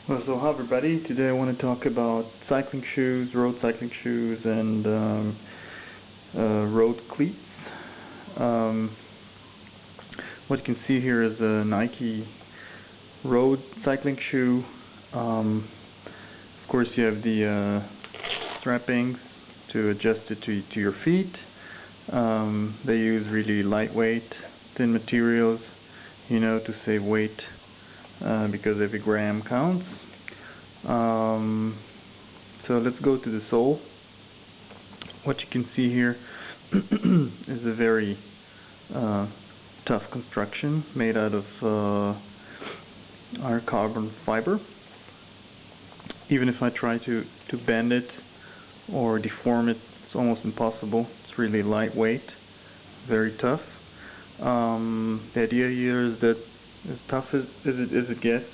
Well, so hi everybody. Today I want to talk about cycling shoes, road cycling shoes, and road cleats. What you can see here is a Nike road cycling shoe. Of course, you have the strappings to adjust it to your feet. They use really lightweight, thin materials, to save weight. Because every gram counts. So let's go to the sole. What you can see here is a very tough construction made out of our carbon fiber. Even if I try to bend it or deform it, it's almost impossible. It's really lightweight, very tough. The idea here is that as tough as it gets,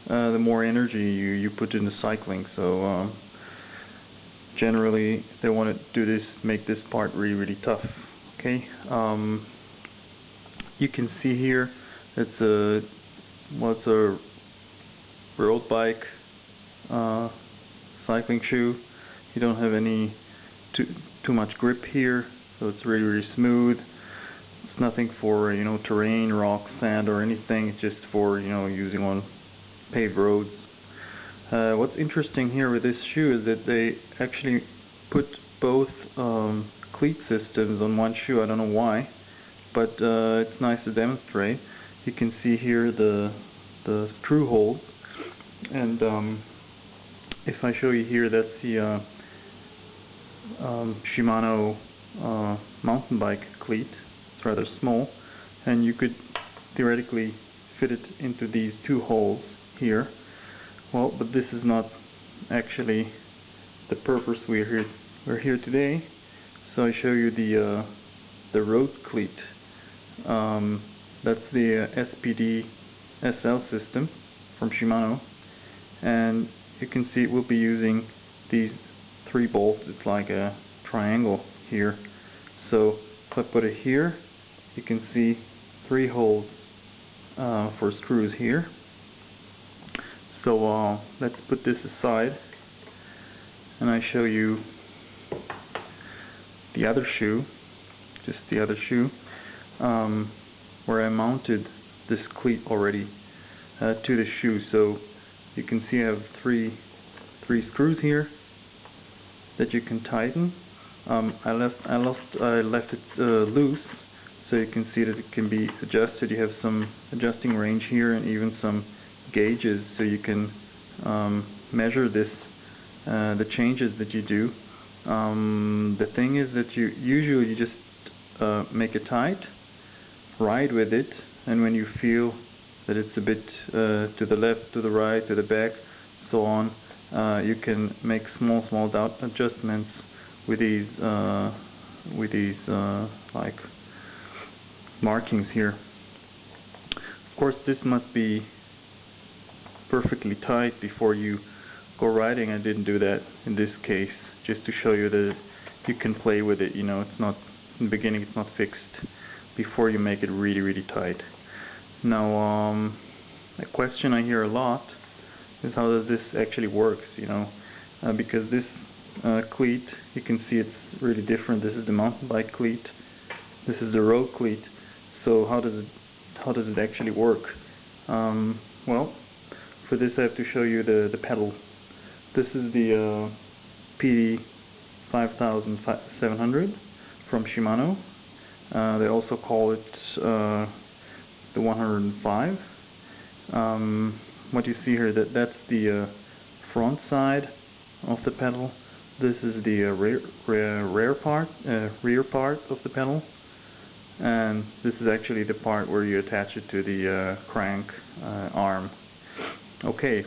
the more energy you put into cycling. So generally, they want to do this, make this part really tough. Okay. You can see here it's a road bike cycling shoe. You don't have any too much grip here, so it's really smooth. It's nothing for terrain, rock, sand, or anything. It's just for using on paved roads. What's interesting here with this shoe is that they actually put both cleat systems on one shoe. I don't know why, but it's nice to demonstrate. You can see here the screw holes, and if I show you here, that's the Shimano mountain bike cleat. It's rather small, and you could theoretically fit it into these two holes here. Well, but this is not actually the purpose we're here today. So I show you the road cleat. That's the SPD-SL system from Shimano, and you can see it will be using these 3 bolts. It's like a triangle here. So if I put it here, you can see 3 holes for screws here. So let's put this aside, and I show you the other shoe, just the other shoe, where I mounted this cleat already to the shoe. So you can see I have three screws here that you can tighten. I left it loose, so you can see that it can be adjusted. You have some adjusting range here and even some gauges, so you can measure this, the changes that you do. The thing is that you usually just make it tight, ride with it, and when you feel that it's a bit to the left, to the right, to the back, so on, you can make small adjustments with these like markings here. Of course, this must be perfectly tight before you go riding. I didn't do that in this case, just to show you that you can play with it. It's not in the beginning. It's not fixed before you make it really tight. Now, a question I hear a lot is how does this actually work? Because this cleat, you can see it's really different. This is the mountain bike cleat. This is the road cleat. So how does it actually work? Well, for this I have to show you the pedal. This is the PD-5700 from Shimano. They also call it the 105. What you see here, that's the front side of the pedal. This is the rear part of the pedal, and this is actually the part where you attach it to the crank arm. Okay,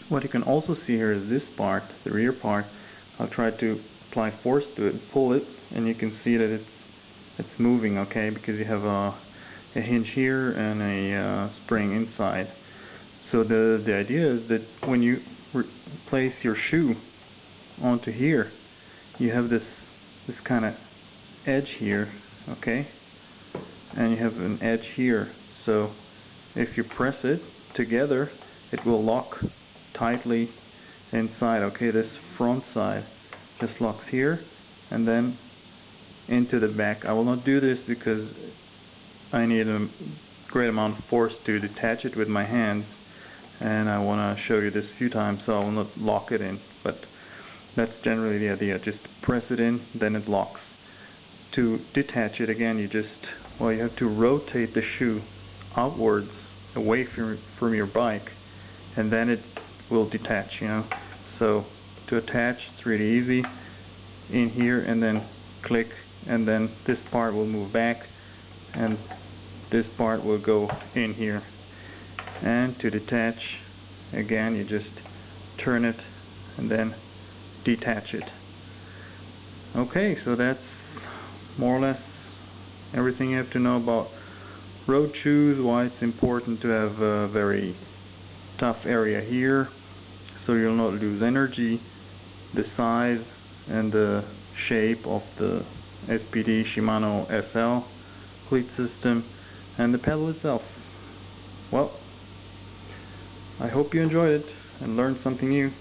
what you can also see here is this part, the rear part. I'll try to apply force to it and pull it, and you can see that it's moving, okay, because you have a hinge here and a spring inside. So the idea is that when you place your shoe onto here, you have this kind of edge here, okay, and you have an edge here. So if you press it together, it will lock tightly inside. Okay, this front side just locks here and then into the back. I will not do this because I need a great amount of force to detach it with my hands, and I want to show you this a few times, so I will not lock it in, but that's generally the idea. Just press it in, then it locks. To detach it again, you have to rotate the shoe outwards away from your bike, and then it will detach, So to attach, it's really easy. In here and then click, and then this part will move back and this part will go in here. And to detach, again, you just turn it and then detach it. Okay, so that's more or less everything you have to know about road shoes, why it's important to have a very tough area here so you'll not lose energy, the size and the shape of the SPD Shimano SL cleat system, and the pedal itself. Well, I hope you enjoyed it and learned something new.